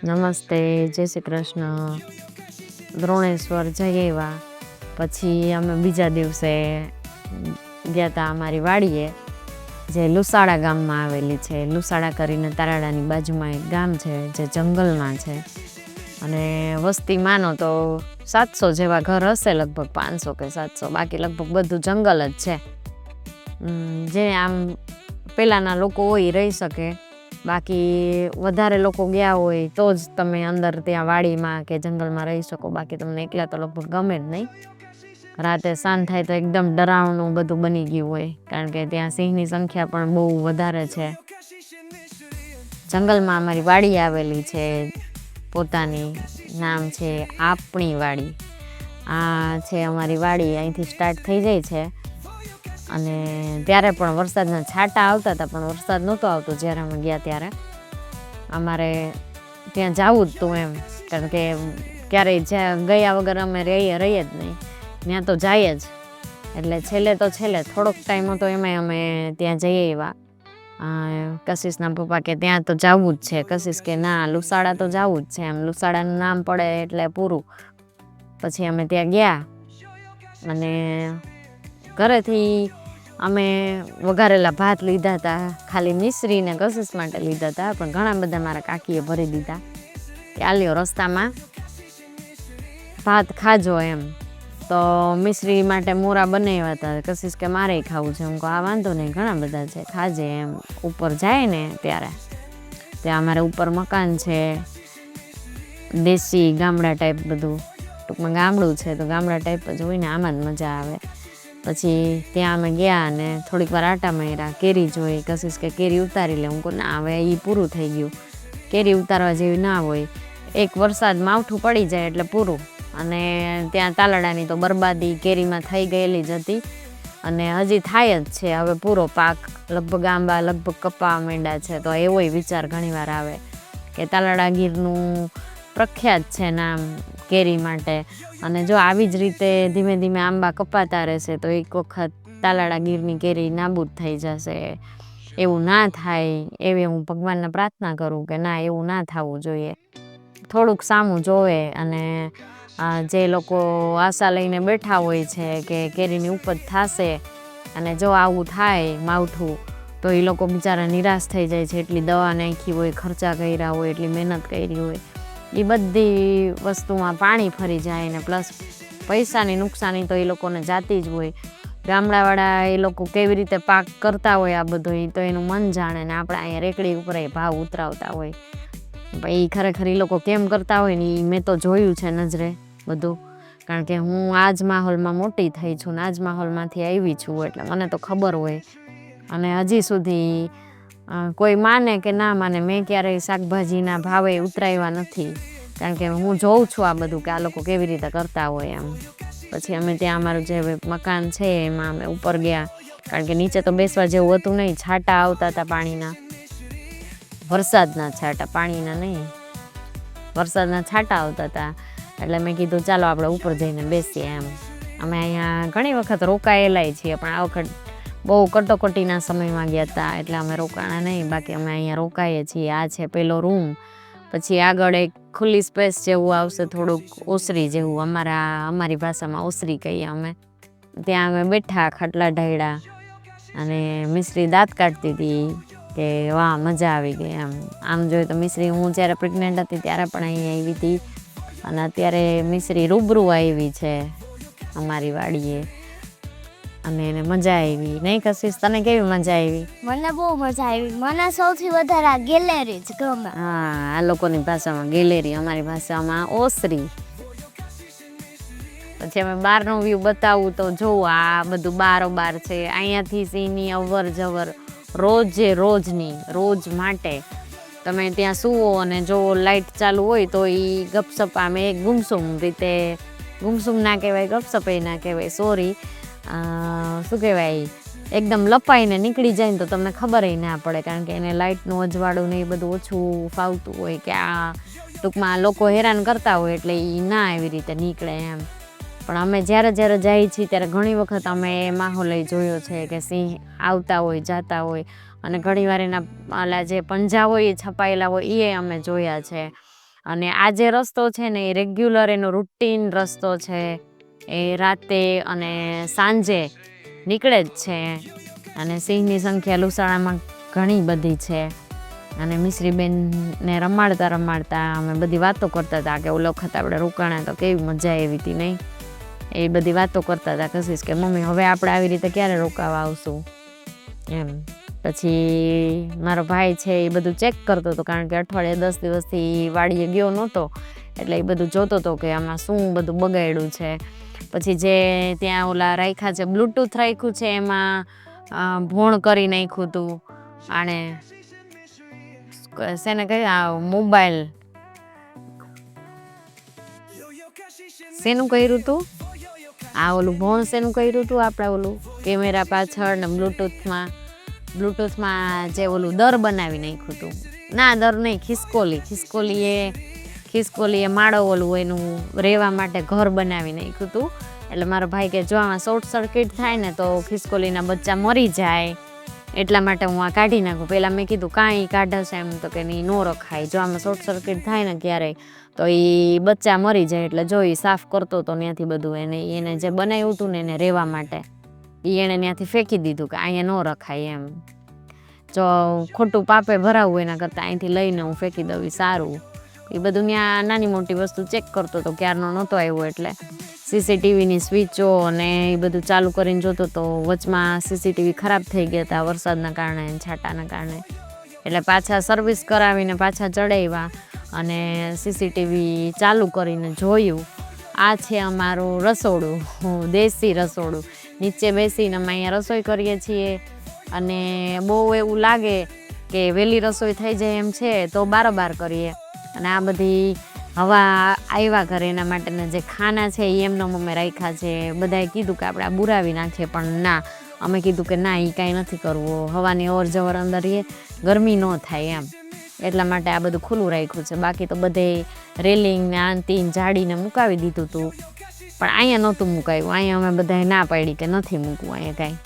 નમસ્તે, જય શ્રી કૃષ્ણ. દ્રોણેશ્વર જઈ આવ્યા પછી અમે બીજા દિવસે ગયા હતા અમારી વાડીએ, જે લુસાડા ગામમાં આવેલી છે. લુસાડા કરીને તારાડાની બાજુમાં એક ગામ છે જે જંગલમાં છે, અને વસ્તી માનો તો 700 જેવા ઘર હશે, લગભગ 500 કે 700, બાકી લગભગ બધું જંગલ જ છે. જે આમ પહેલાંના લોકો હોય રહી શકે, બાકી વધારે લોકો ગયા હોય તો જ તમે અંદર ત્યાં વાડીમાં કે જંગલમાં રહી શકો, બાકી તમને એકલા તો લગભગ ગમે જ નહીં. રાતે સાંજ થાય તો એકદમ ડરાવનું બધું બની ગયું હોય, કારણ કે ત્યાં સિંહની સંખ્યા પણ બહુ વધારે છે. જંગલમાં અમારી વાડી આવેલી છે પોતાની, નામ છે આપણી વાડી. આ છે અમારી વાડી, અહીંથી સ્ટાર્ટ થઈ જાય છે. અને ત્યારે પણ વરસાદના છાંટા આવતા હતા, પણ વરસાદ નહોતો આવતો જ્યારે અમે ગયા ત્યારે. અમારે ત્યાં જવું જ હતું એમ, કારણ કે ક્યારેય ગયા વગર અમે રહીએ જ નહીં, ત્યાં તો જાય જ. એટલે છેલ્લે થોડોક ટાઈમ હતો એમાં અમે ત્યાં જઈ આવ્યા. કશિશના પપ્પા કે ત્યાં તો જવું જ છે. કશિશ કે ના, લુસાડા તો જવું જ છે, એમ લુસાડાનું નામ પડે એટલે પૂરું. પછી અમે ત્યાં ગયા અને ઘરેથી અમે વઘારેલા ભાત લીધા હતા, ખાલી મિશ્રી ને કશિશ માટે લીધા હતા, પણ ઘણા બધા મારા કાકીએ ભરી દીધા કે આલ્યો રસ્તામાં ભાત ખાજો એમ. તો મિશ્રી માટે મોરા બનાવ્યા હતા. કશિશ કે મારે ખાવું છે. હું કહું આ વાંધો નહીં, ઘણા બધા છે, ખાજે એમ. ઉપર જાય ને ત્યારે ત્યાં અમારે ઉપર મકાન છે, દેશી ગામડા ટાઈપ બધું, ટૂંકમાં ગામડું છે તો ગામડા ટાઈપ જ હોય ને, આમાં જ મજા આવે. પછી ત્યાં અમે ગયા અને થોડીક વાર આટા માર્યા, કેરી જોઈ. કશિશ કે કેરી ઉતારી લે. હું કહું ના, હવે એ પૂરું થઈ ગયું, કેરી ઉતારવા જેવી ના હોય. એક વરસાદ માવઠું પડી જાય એટલે પૂરું. અને ત્યાં તાલાડાની તો બરબાદી કેરીમાં થઈ ગયેલી જ હતી, અને હજી થાય જ છે. હવે પૂરો પાક, લગભગ આંબા, લગભગ કપા માંડ્યા છે. તો એવોય વિચાર ઘણીવાર આવે કે તાલાડા ગીરનું પ્રખ્યાત છે નામ કેરી માટે, અને જો આવી જ રીતે ધીમે ધીમે આંબા કપાતા રહેશે તો એક વખત તાલાડા ગીરની કેરી નાબૂદ થઈ જશે. એવું ના થાય એવી હું ભગવાનને પ્રાર્થના કરું કે ના, એવું ના થવું જોઈએ. થોડુંક સામું જોવે, અને જે લોકો આશા લઈને બેઠા હોય છે કે કેરીની ઉપજ થશે, અને જો આવું થાય માવઠું, તો એ લોકો બિચારા નિરાશ થઈ જાય છે. એટલી દવા નાખી હોય, ખર્ચા કર્યા હોય, એટલી મહેનત કરી હોય, એ બધી વસ્તુમાં પાણી ફરી જાય, ને પ્લસ પૈસાની નુકસાની તો એ લોકોને જાતી જ હોય. ગામડાવાળા એ લોકો કેવી રીતે પાક કરતા હોય આ બધો, એ તો એનું મન જાણે, ને આપણે અહીંયા રેકડી ઉપર એ ભાવ ઉતરાવતા હોય. એ ખરેખર એ લોકો કેમ કરતા હોય ને, એ મેં તો જોયું છે નજરે બધું, કારણ કે હું આ જ માહોલમાં મોટી થઈ છું ને આ જ માહોલમાંથી આવી છું, એટલે મને તો ખબર હોય. અને હજી સુધી કોઈ માને કે ના માને, મેં ક્યારેય શાકભાજીના ભાવે ઉતરાવ્યા નથી, કારણ કે હું જોઉં છું આ બધું કે આ લોકો કેવી રીતે કરતા હોય એમ. પછી અમે ત્યાં અમારું જે મકાન છે એમાં અમે ઉપર ગયા, કારણ કે નીચે તો બેસવા જેવું હતું નહીં. છાંટા આવતા હતા પાણીના, વરસાદના છાંટા, પાણીના નહીં, વરસાદના છાંટા આવતા હતા. એટલે મેં કીધું ચાલો આપણે ઉપર જઈને બેસીએ એમ. અમે અહીંયા ઘણી વખત રોકાયેલા છીએ, પણ આ વખત બહુ કટોકટીના સમયમાં ગયા હતા એટલે અમે રોકાણા નહીં, બાકી અમે અહીંયા રોકાઈએ છીએ. આ છે પેલો રૂમ. પછી આગળ એક ખુલ્લી સ્પેસ જેવું આવશે, થોડુંક ઓસરી જેવું, અમારી ભાષામાં ઓસરી કહીએ અમે. ત્યાં અમે બેઠા, ખાટલા ઢાળ્યા, અને મિશ્રી દાંત કાઢતી હતી કે વાહ, મજા આવી ગઈ એમ. આમ જોઈએ તો મિશ્રી હું જ્યારે પ્રેગ્નન્ટ હતી ત્યારે પણ અહીંયા આવી હતી, અને અત્યારે મિશ્રી રૂબરૂ આવી છે અમારી વાડીએ, અને એને મજા આવી. નહીં કશિશ, તને કેવી મજા આવી? મને બહુ મજા આવી. મને સૌથી વધારે આ ગેલેરી જ ગમે. હા, આ લોકોની ભાષામાં ગેલેરી, અમારી ભાષામાં ઓસરી. પછી અમે બહારનો વ્યૂ બતાવું તો જોવું, આ બધું બારોબાર છે. અહીંયાથી સિંહની અવર જવર રોજ માટે તમે ત્યાં સૂવો, અને જો લાઇટ ચાલુ હોય તો એ ગપસપ, આમ એક ગુમસુમ ના કહેવાય, ગપસપ ના કહેવાય, સોરી, શું કહેવાય, એકદમ લપાઈને નીકળી જાય ને તો તમને ખબર ના પડે, કારણ કે એને લાઇટનું અજવાળું ને એ બધું ઓછું ફાવતું હોય, કે આ ટૂંકમાં લોકો હેરાન કરતા હોય એટલે એ ના એવી રીતે નીકળે એમ. પણ અમે જ્યારે જ્યારે જઈએ છીએ ત્યારે ઘણી વખત અમે એ માહોલ જોયો છે કે સિંહ આવતા હોય જતા હોય, અને ઘણીવાર એના ઓલા જે પંજા હોય એ છપાયેલા હોય એ અમે જોયા છે. અને આ જે રસ્તો છે ને એ રેગ્યુલર એનો રૂટીન રસ્તો છે, એ રાતે અને સાંજે નીકળે જ છે. અને સિંહની સંખ્યા લુસાણામાં ઘણી બધી છે. અને મિશ્રીબેનને રમાડતા રમાડતા અમે બધી વાતો કરતા હતા કે ઓલો વખત આપણે રોકાણા તો કેવી મજા આવી હતી નહીં, એ બધી વાતો કરતા હતા. કશીશ કે મમ્મી હવે આપણે આવી રીતે ક્યારે રોકાવા આવશું એમ. પછી મારો ભાઈ છે એ બધું ચેક કરતો હતો, કારણ કે અઠવાડિયે 10 દિવસથી વાડીએ ગયો નહોતો, એટલે એ બધું જોતો હતો કે આમાં શું બધું બગાડ્યું છે. પછી જે ત્યાં ઓલા રાખ્યા છે બ્લૂટૂથ રાખ્યું છે એમાં ભોણ કરી નાખ્યું હતું. આણે શેને કહ્યું મોબાઈલ શેનું કર્યું હતું, આ ઓલું ભોણ શેનું કર્યું હતું આપણે ઓલું કેમેરા પાછળ ને બ્લૂટૂથમાં જે ઓલું દર બનાવી નાખ્યું હતું. ના દર નહીં, ખિસકોલીએ માળો ઓલું એનું રહેવા માટે ઘર બનાવી નાખ્યું હતું. એટલે મારો ભાઈ કે જો આમાં શોર્ટ સર્કિટ થાય ને તો ખિસકોલીના બચ્ચા મરી જાય, એટલા માટે હું આ કાઢી નાખું. પહેલાં મેં કીધું કાંઈ કાઢશે એમ, તો કે નહીં નો રખાય, જો આમાં શોર્ટ સર્કિટ થાય ને ક્યારેય તો એ બચ્ચા મરી જાય. એટલે જો એ સાફ કરતો હતો ત્યાંથી બધું, એને જે બનાવ્યું હતું ને એને રહેવા માટે એણે ત્યાંથી ફેંકી દીધું કે અહીંયા ન રખાય એમ. જો ખોટું પાપે ભરાવવું એના કરતાં અહીંથી લઈને હું ફેંકી દઉં સારું. એ બધું ત્યાં નાની મોટી વસ્તુ ચેક કરતો હતો, ક્યારનો નહોતો આવ્યો એટલે સીસીટીવીની સ્વિચો અને એ બધું ચાલુ કરીને જોતો હતો. વચમાં સીસીટીવી ખરાબ થઈ ગયા હતા વરસાદના કારણે, છાંટાના કારણે, એટલે પાછા સર્વિસ કરાવીને પાછા ચડાવ્યા અને સીસીટીવી ચાલુ કરીને જોયું. આ છે અમારું રસોડું, દેશી રસોડું. નીચે બેસીને અમે અહીંયા રસોઈ કરીએ છીએ, અને બહુ એવું લાગે કે વહેલી રસોઈ થઈ જાય એમ છે તો બારોબાર કરીએ. અને આ બધી હવા આવ્યા કરે એના માટેના જે ખાના છે એ એમનો અમે રાખ્યા છે. બધાએ કીધું કે આપણે આ બુરાવી નાખીએ, પણ ના, અમે કીધું કે ના, એ કાંઈ નથી કરવું, હવાની અવર જવર અંદર એ ગરમી ન થાય એમ, એટલા માટે આ બધું ખુલ્લું રાખ્યું છે. બાકી તો બધે રેલિંગ ને આંતીને જાડીને મુકાવી દીધું હતું, પણ અહીંયા નહોતું મુકાયું. અહીંયા અમે બધાએ ના પાડી કે નથી મૂકવું અહીંયા કાંઈ.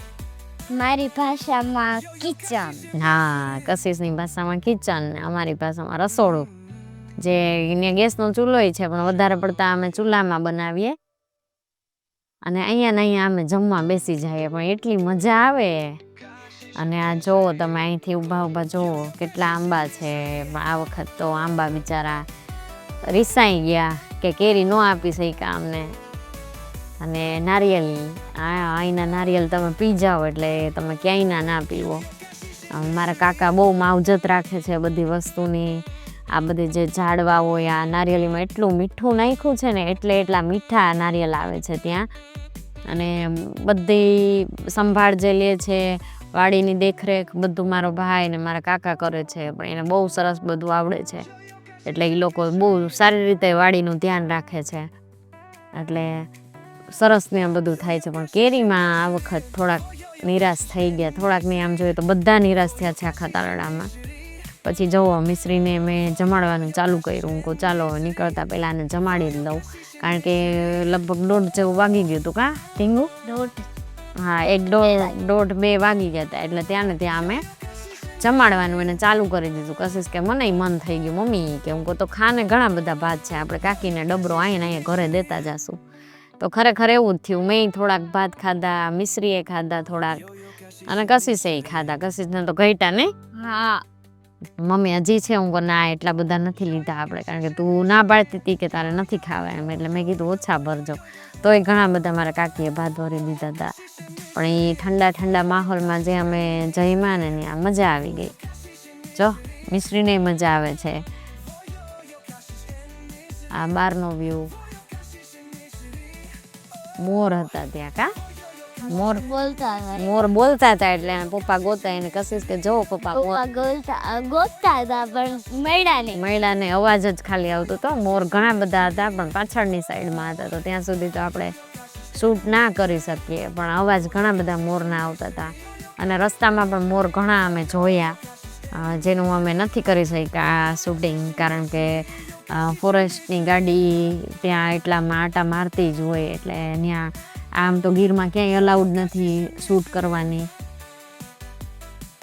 મારી ભાષામાં કિચન. હા, કશીશની ભાષામાં કિચન, અમારી ભાષામાં રસોડું. જે અહીંયા ગેસનો ચૂલો છે, પણ વધારે પડતા અમે ચૂલામાં બનાવીએ. અને અહીંયા ને અહીંયા અમે જમવા બેસી જઈએ, પણ એટલી મજા આવે. અને આ જુઓ તમે, અહીંથી ઊભા જુઓ કેટલા આંબા છે. પણ આ વખત તો આંબા બિચારા રીસાઈ ગયા કે કેરી ન આપી શક્યા અમને. અને નારિયેલ, અહીંના નારિયેલ તમે પી જાઓ એટલે તમે ક્યાંયના ના પીવો. મારા કાકા બહુ માવજત રાખે છે બધી વસ્તુની. આ બધી જે ઝાડવા હોય, આ નારિયેળીમાં એટલું મીઠું નાખ્યું છે ને, એટલા મીઠા નારિયેલ આવે છે ત્યાં. અને બધી સંભાળ જે લે છે, વાડીની દેખરેખ બધું મારો ભાઈ ને મારા કાકા કરે છે. પણ એને બહુ સરસ બધું આવડે છે, એટલે એ લોકો બહુ સારી રીતે વાડીનું ધ્યાન રાખે છે. એટલે સરસ ને બધું થાય છે. પણ કેરીમાં આ વખત થોડાક નિરાશ થઈ ગયા. થોડાક નહીં, આમ જોઈએ તો બધા નિરાશ થયા છે આખા તારડામાં. પછી જુઓ, મિશ્રીને મેં જમાડવાનું ચાલુ કર્યું. હું કહું ચાલો હવે નીકળતા પહેલાં આને જમાડી જ લઉં, કારણ કે લગભગ 1:30 જેવું વાગી ગયું હતું. કાં ટીંગુ? 1:30. હા, 1:30-1:30-2 વાગી ગયા હતા. એટલે ત્યાં ને ત્યાં અમે જમાડવાનું એને ચાલુ કરી દીધું. કશીશ કે મને મન થઈ ગયું મમ્મી, કે હું કહું તો ખાને ઘણા બધા ભાત છે, આપણે કાકીને ડબરો અહીંયા ઘરે દેતા જશું. તો ખરેખર એવું જ થયું. મેં થોડાક ભાત ખાધા, મિશ્રીએ ખાધા થોડાક, અને કશીશે ખાધા. કશીશને તો ઘટ્યા નહીં. હા, મમ્મી હજી છે. હું કહું ના, એટલા બધા નથી લીધા આપણે, કારણ કે તું ના પાડતી હતી કે તારે નથી ખાવા એમ, એટલે મેં કીધું ઓછા ભરજો. તોય ઘણા બધા મારા કાકીએ ભાત ભરી દીધા હતા. પણ એ ઠંડા માહોલમાં જે અમે જમ્યા ને ત્યાં મજા આવી ગઈ. જો મિશ્રીને મજા આવે છે. આ બહારનો વ્યૂ, મોર હતા ત્યાં. કા મોર બોલતા હતા, એટલે પપ્પા ગોતા એને. કશીશ કે જો પપ્પા ગોતતા હતા પણ મળ્યા નહીં, અવાજ જ ખાલી આવતો હતો. મોર ઘણા બધા હતા, પણ પાછળની સાઈડમાં હતા, તો ત્યાં સુધી તો આપણે શૂટ ના કરી શકીએ. પણ અવાજ ઘણા બધા મોરના આવતા હતા. અને રસ્તામાં પણ મોર ઘણા અમે જોયા, જેનું અમે નથી કરી શક્યા શૂટિંગ, કારણ કે ફોરેસ્ટની ગાડી ત્યાં એટલામાં આટા મારતી જ હોય, એટલે ત્યાં આમ તો ગીરમાં ક્યાંય અલાઉડ નથી શૂટ કરવાની,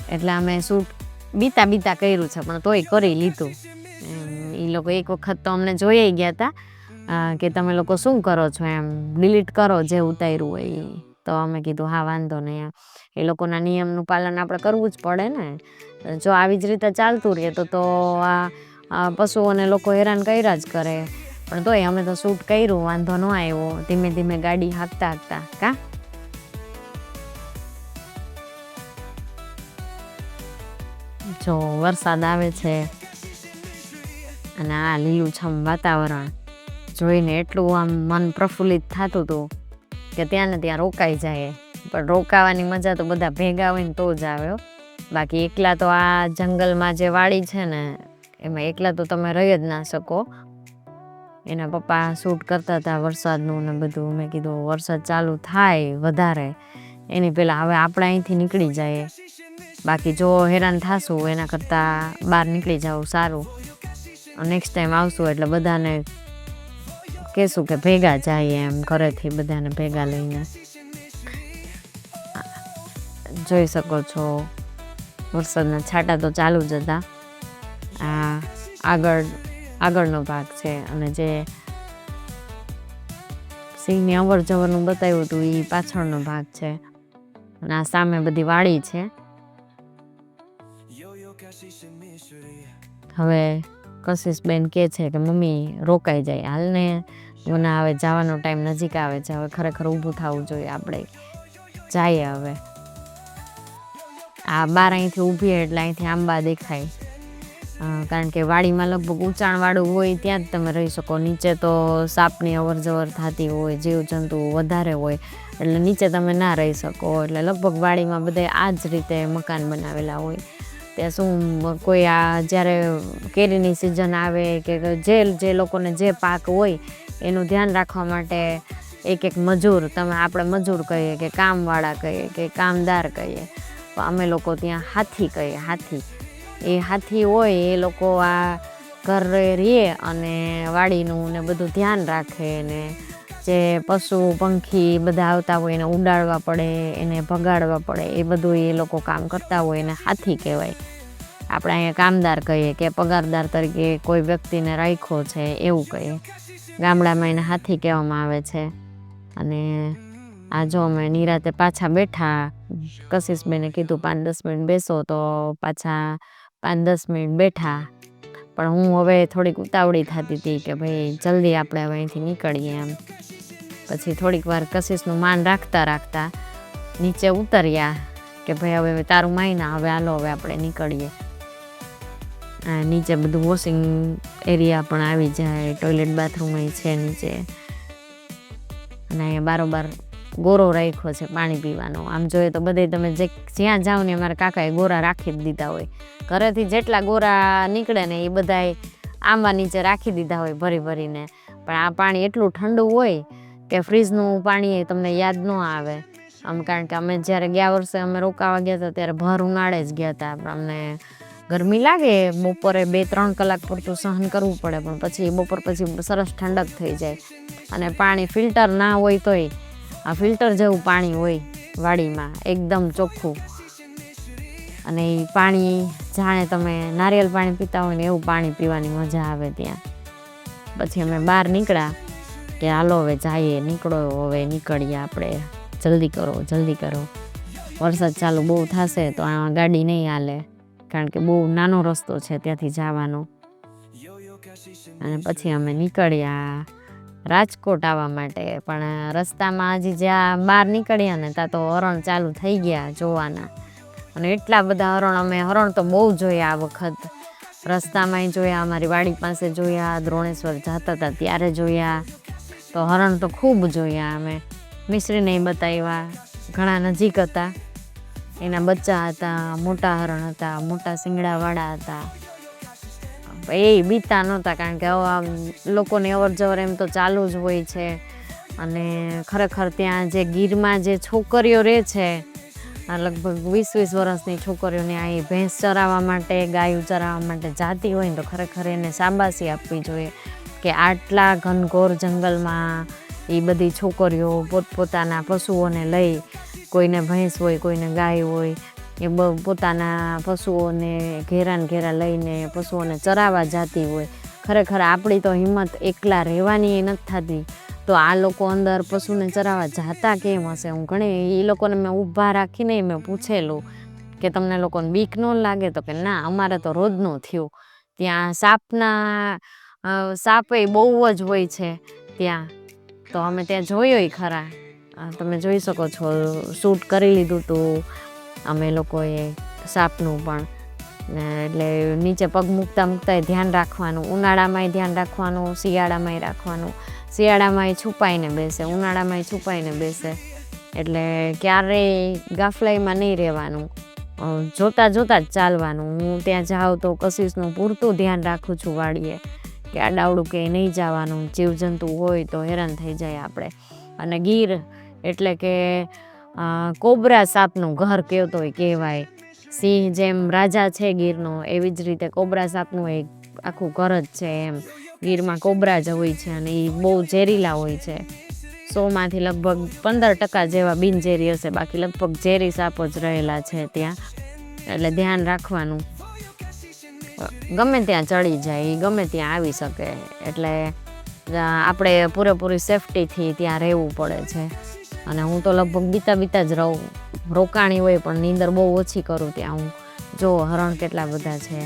એટલે અમે શૂટ બીતા કર્યું છે, પણ તોય કરી લીધું. એ લોકો એક વખત તો અમને જોઈ ગયા હતા કે તમે લોકો શું કરો છો, એમ ડિલીટ કરો જે ઉતાર્યું હોય. તો અમે કીધું હા વાંધો નહીં, એ લોકોના નિયમનું પાલન આપણે કરવું જ પડે ને. જો આવી જ રીતે ચાલતું રહે તો આ પશુઓને લોકો હેરાન કર્યા જ કરે. પણ તોય અમે તો શૂટ કર્યું, વાંધો ન આવ્યો. ધીમે ધીમે ગાડી હાંકતા કા જો વરસાદ આવે છે અને આ લીલુંછમ વાતાવરણ જોઈને એટલું આમ મન પ્રફુલ્લિત થતું હતું કે ત્યાં ને ત્યાં રોકાઈ જાય. પણ રોકાવાની મજા તો બધા ભેગા હોય ને તો જ આવે. બાકી એકલા તો આ જંગલમાં જે વાડી છે ને એમાં એકલા તો તમે રહી જ ના શકો. એના પપ્પા શૂટ કરતા હતા વરસાદનું ને બધું. મેં કીધું વરસાદ ચાલુ થાય વધારે એની પહેલાં હવે આપણે અહીંથી નીકળી જાય. બાકી જો હેરાન થાશું એના કરતાં બહાર નીકળી જવું સારું. નેક્સ્ટ ટાઈમ આવશું એટલે બધાને કહેશું કે ભેગા જાય, એમ ઘરેથી બધાને ભેગા લઈને. જોઈ શકો છો વરસાદના છાંટા તો ચાલુ જ હતા. આ આગળનો ભાગ છે, અને જે સિંહની અવર જવરનું બતાવ્યું હતું એ પાછળનો ભાગ છે. અને આ સામે બધી વાડી છે. હવે કશિશબેન કહે છે કે મમ્મી રોકાઈ જાય, હાલને એના હવે જવાનો ટાઈમ નજીક આવે છે, હવે ખરેખર ઊભું થવું જોઈએ આપણે, જઈએ હવે. આ બાર અહીંથી ઊભી એટલે અહીંથી આંબા દેખાય, કારણ કે વાડીમાં લગભગ ઊંચાણવાળું હોય ત્યાં જ તમે રહી શકો. નીચે તો સાપની અવર જવર થતી હોય, જીવજંતુ વધારે હોય, એટલે નીચે તમે ના રહી શકો. એટલે લગભગ વાડીમાં બધા આ જ રીતે મકાન બનાવેલા હોય. ત્યાં શું કોઈ આ જ્યારે કેરીની સિઝન આવે કે જે લોકોને જે પાક હોય એનું ધ્યાન રાખવા માટે એક મજૂર, આપણે મજૂર કહીએ કે કામવાળા કહીએ કે કામદાર કહીએ, અમે લોકો ત્યાં હાથી કહીએ. એ હાથી હોય એ લોકો આ ઘરે રહીએ અને વાડીનું ને બધું ધ્યાન રાખે. ને જે પશુ પંખી બધા આવતા હોય એને ઉડાડવા પડે, એને ભગાડવા પડે, એ બધું એ લોકો કામ કરતા હોય એને હાથી કહેવાય. આપણે અહીંયા કામદાર કહીએ કે પગારદાર તરીકે કોઈ વ્યક્તિને રાખ્યો છે એવું કહીએ. ગામડામાં એને હાથી કહેવામાં આવે છે. અને આ જો અમે નિરાતે પાછા બેઠા. કશિશબેને કીધું 5-10 મિનિટ બેસો, તો પાછા 5-10 મિનિટ બેઠા. પણ હું હવે થોડીક ઉતાવળી થતી હતી કે ભાઈ જલ્દી આપણે હવે અહીંથી નીકળીએ એમ. પછી થોડીક વાર કશિશનું માન રાખતા નીચે ઉતર્યા કે ભાઈ હવે તારું માયના, હવે હાલો હવે આપણે નીકળીએ. નીચે બધું વોશિંગ એરિયા પણ આવી જાય, ટોયલેટ બાથરૂમ છે નીચે. અને અહીંયા બારોબાર ગોરો રાખ્યો છે પાણી પીવાનો. આમ જોઈએ તો બધે તમે જ્યાં જાઓ ને અમારા કાકાએ ગોરા રાખી જ દીધા હોય. ઘરેથી જેટલા ગોરા નીકળે ને એ બધાય આંબા નીચે રાખી દીધા હોય ભરીને. પણ આ પાણી એટલું ઠંડુ હોય કે ફ્રીજનું પાણી તમને યાદ ન આવે આમ. કારણ કે અમે જ્યારે ગયા વર્ષે અમે રોકાવા ગયા હતા ત્યારે ભર ઉનાળે જ ગયા હતા. અમને ગરમી લાગે, બપોરે 2-3 કલાક પૂરતું સહન કરવું પડે, પણ પછી બપોર પછી સરસ ઠંડક થઈ જાય. અને પાણી ફિલ્ટર ના હોય તોય આ ફિલ્ટર જેવું પાણી હોય વાડીમાં, એકદમ ચોખ્ખું. અને એ પાણી જાણે તમે નારિયેલ પાણી પીતા હોય ને એવું પાણી પીવાની મજા આવે ત્યાં. પછી અમે બહાર નીકળ્યા કે હાલો હવે જઈએ, હવે નીકળીએ આપણે, જલ્દી કરો. વરસાદ ચાલુ બહુ થશે તો આ ગાડી નહીં હાલે, કારણ કે બહુ નાનો રસ્તો છે ત્યાંથી જવાનો. અને પછી અમે નીકળ્યા રાજકોટ આવવા માટે. પણ રસ્તામાં હજી જ્યાં બહાર નીકળ્યા ને ત્યાં તો હરણ ચાલુ થઈ ગયા જોવાના. અને એટલા બધા હરણ તો બહુ જોયા આ વખત. રસ્તામાંય જોયા, અમારી વાડી પાસે જોયા, દ્રોણેશ્વર જતા હતા ત્યારે જોયા. તો હરણ તો ખૂબ જોયા અમે. મિશ્રીને બતાવ્યા, ઘણા નજીક હતા. એના બચ્ચા હતા, મોટા હરણ હતા, મોટા શિંગડાવાળા હતા. એ બીતા નહોતા, કારણ કે લોકોની અવર જવર એમ તો ચાલુ જ હોય છે. અને ખરેખર ત્યાં જે ગીરમાં જે છોકરીઓ રહે છે લગભગ 20-20 વર્ષની છોકરીઓને અહીં ભેંસ ચરાવવા માટે, ગાયું ચરાવવા માટે જાતી હોય ને તો ખરેખર એને શાબાશી આપવી જોઈએ કે આટલા ઘનઘોર જંગલમાં એ બધી છોકરીઓ પોતપોતાના પશુઓને લઈ, કોઈને ભેંસ હોય, કોઈને ગાય હોય, એ પોતાના પશુઓને ઘેરા લઈને પશુઓને ચરાવવા જતી હોય. ખરેખર આપણી તો હિંમત એકલા રહેવાની નથી થતી, તો આ લોકો અંદર પશુને ચરાવવા જાતા કેમ હશે? હું ઘણી એ લોકોને મેં ઊભા રાખીને મેં પૂછેલું કે તમને લોકોને બીક ન લાગે? તો કે ના, અમારે તો રોજનું થયું. ત્યાં સાપ એ બહુ જ હોય છે ત્યાં, તો અમે ત્યાં જોયો ખરા. તમે જોઈ શકો છો, શૂટ કરી લીધું હતું અમે લોકોએ સાપનું પણ. એટલે નીચે પગ મૂકતા ધ્યાન રાખવાનું, ઉનાળામાંય ધ્યાન રાખવાનું, શિયાળામાંય રાખવાનું. શિયાળામાં છુપાઈને બેસે, ઉનાળામાં છુપાઈને બેસે, એટલે ક્યારેય ગાફલાઈમાં નહીં રહેવાનું, જોતા જ ચાલવાનું. હું ત્યાં જાઉં તો કશિશનું પૂરતું ધ્યાન રાખું છું વાડીએ, કે આડાવડું કે નહીં જવાનું, જીવજંતુ હોય તો હેરાન થઈ જાય આપણે. અને ગીર એટલે કે કોબરા સાપનું ઘર કહેવાય. સિંહ જેમ રાજા છે ગીરનો, એવી જ રીતે કોબરા સાપનું એક આખું ઘર જ છે એમ. ગીરમાં કોબરા જ હોય છે અને એ બહુ ઝેરીલા હોય છે. 100માંથી લગભગ 15% જેવા બિનઝેરી હશે, બાકી લગભગ ઝેરી સાપો જ રહેલા છે ત્યાં. એટલે ધ્યાન રાખવાનું, ગમે ત્યાં ચડી જાય, ગમે ત્યાં આવી શકે, એટલે આપણે પૂરેપૂરી સેફટીથી ત્યાં રહેવું પડે છે. અને હું તો લગભગ બીતા જ રહું, રોકાણી હોય પણ નીંદર બહુ ઓછી કરું ત્યાં. હું જો હરણ કેટલા બધા છે,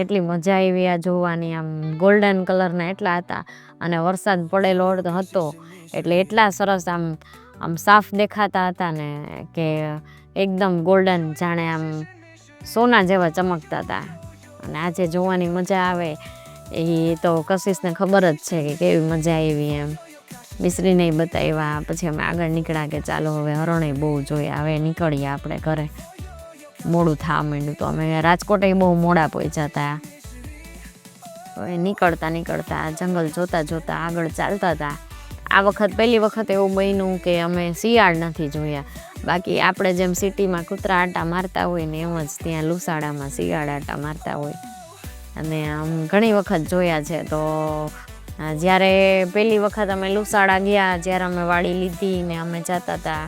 એટલી મજા આવી આ જોવાની. આમ ગોલ્ડન કલરના એટલા હતા, અને વરસાદ પડેલો હતો એટલે એટલા સરસ આમ સાફ દેખાતા હતા ને કે એકદમ ગોલ્ડન, જાણે આમ સોના જેવા ચમકતા હતા. અને આજે જોવાની મજા આવે એ તો કશિશને ખબર જ છે કે કેવી મજા આવી એમ. મિશ્રીને બતાવ્યા, પછી અમે આગળ નીકળ્યા કે ચાલો હવે હરણે બહુ જોયા, હવે નીકળીએ આપણે ઘરે. મોડું થવા માંડ્યું, તો અમે રાજકોટે બહુ મોડા પહોંચ્યા હતા. હવે નીકળતા જંગલ જોતા આગળ ચાલતા હતા. આ વખત પહેલી વખત એવું બન્યું કે અમે શિયાળ નથી જોયા. બાકી આપણે જેમ સિટીમાં કૂતરા આટા મારતા હોય ને એમ જ ત્યાં લુસાડામાં શિયાળ આટા મારતા હોય. અને આમ ઘણી વખત જોયા છે. તો જ્યારે પહેલી વખત અમે લુસાડા ગયા, જ્યારે અમે વાડી લીધી ને અમે જતા હતા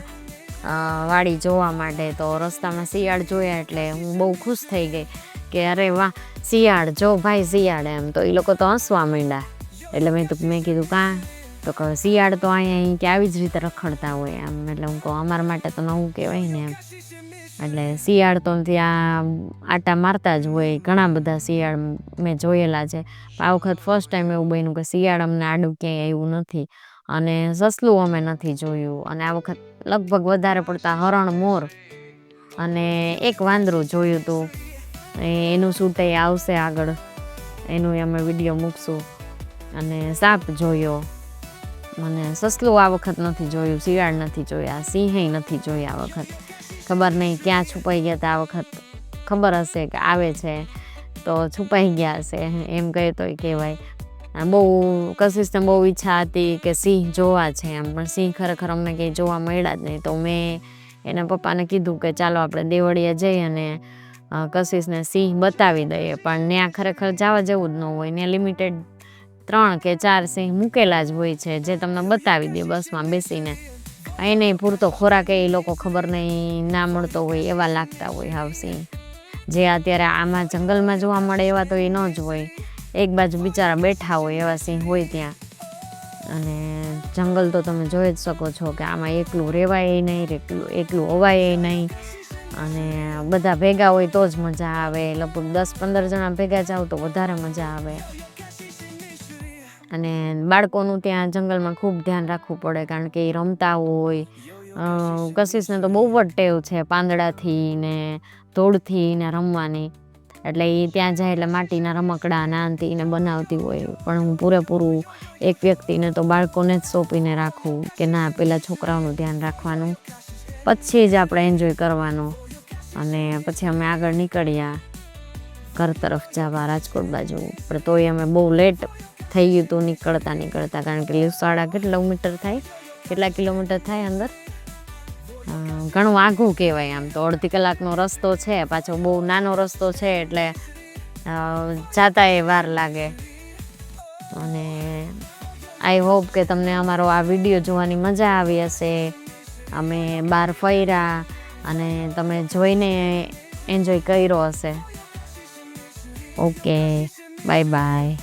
વાડી જોવા માટે, તો રસ્તામાં શિયાળ જોયા એટલે હું બહુ ખુશ થઈ ગઈ કે અરે વાહ શિયાળ, જો ભાઈ શિયાળ એમ. તો એ લોકો તો હસવા માંડ્યા. એટલે મેં કીધું કાં? તો કહે શિયાળ તો અહીંયા કે આવી જ રીતે રખડતા હોય એમ. એટલે હું કહું અમારા માટે તો નવું કહેવાય ને એમ. એટલે શિયાળ તો ત્યાં આટા મારતા જ હોય, ઘણા બધા શિયાળ મેં જોયેલા છે. આ વખત ફર્સ્ટ ટાઈમ એવું બન્યું કે શિયાળ અમને આડું ક્યાંય આવ્યું નથી, અને સસલું અમે નથી જોયું. અને આ વખત લગભગ વધારે પડતા હરણ, મોર અને એક વાંદરું જોયું હતું. એનું શૂટ આવશે આગળ, એનું અમે વિડીયો મૂકશું. અને સાપ જોયો, મને સસલું આ વખત નથી જોયું, શિયાળ નથી જોયા, સિંહે નથી જોયા આ વખત. ખબર નહીં ક્યાં છુપાઈ ગયા હતા આ વખત. ખબર હશે કે આવે છે તો છુપાઈ ગયા હશે એમ કહે તોય કહેવાય. બહુ કશિશને બહુ ઈચ્છા હતી કે સિંહ જોવા છે એમ, પણ સિંહ ખરેખર અમને કંઈ જોવા મળ્યા જ નહીં. તો મેં એના પપ્પાને કીધું કે ચાલો આપણે દેવળિયા જઈ અને કશિશને સિંહ બતાવી દઈએ. પણ ત્યાં ખરેખર જવા જેવું જ ન હોય, ત્યાં લિમિટેડ 3 કે 4 સિંહ મૂકેલા જ હોય છે, જે તમને બતાવી દે બસમાં બેસીને. એને પૂરતો ખોરાક એ લોકો ખબર નહીં ના મળતો હોય એવા લાગતા હોય હાવ સિંહ. જે અત્યારે આમાં જંગલમાં જોવા મળે એવા તો એ ન જ હોય. એક બાજુ બિચારા બેઠા હોય એવા સિંહ હોય ત્યાં. અને જંગલ તો તમે જોઈ જ શકો છો કે આમાં એકલું રહેવાય નહીં, એકલું અવાય નહીં. અને બધા ભેગા હોય તો જ મજા આવે. લગભગ 10-15 જણા ભેગા જાવ તો વધારે મજા આવે. અને બાળકોનું ત્યાં જંગલમાં ખૂબ ધ્યાન રાખવું પડે, કારણ કે એ રમતા હોય. કશિશને તો બહુ જ ટેવ છે પાંદડાથી ને ધૂળથી ને રમવાની. એટલે એ ત્યાં જાય એટલે માટીના રમકડા નાનતી ને બનાવતી હોય. પણ હું પૂરેપૂરું એક વ્યક્તિને તો બાળકોને જ સોંપીને રાખું કે ના, પહેલાં છોકરાઓનું ધ્યાન રાખવાનું, પછી જ આપણે એન્જોય કરવાનું. અને પછી અમે આગળ નીકળ્યા ઘર તરફ જવા, રાજકોટ બાજુ. પણ તોય અમે બહુ લેટ થઈ ગયું હતું નીકળતા, કારણ કે લુસાડા કેટલા કિલોમીટર થાય અંદર? ઘણું આઘું કહેવાય. આમ તો અડધી કલાકનો રસ્તો છે, પાછો બહુ નાનો રસ્તો છે એટલે જાતા એ વાર લાગે. અને આઈ હોપ કે તમને અમારો આ વિડીયો જોવાની મજા આવી હશે. અમે બહાર ફર્યા અને તમે જોઈને એન્જોય કર્યો હશે. Okay, bye bye.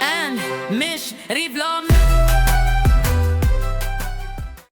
En Mish Rivlom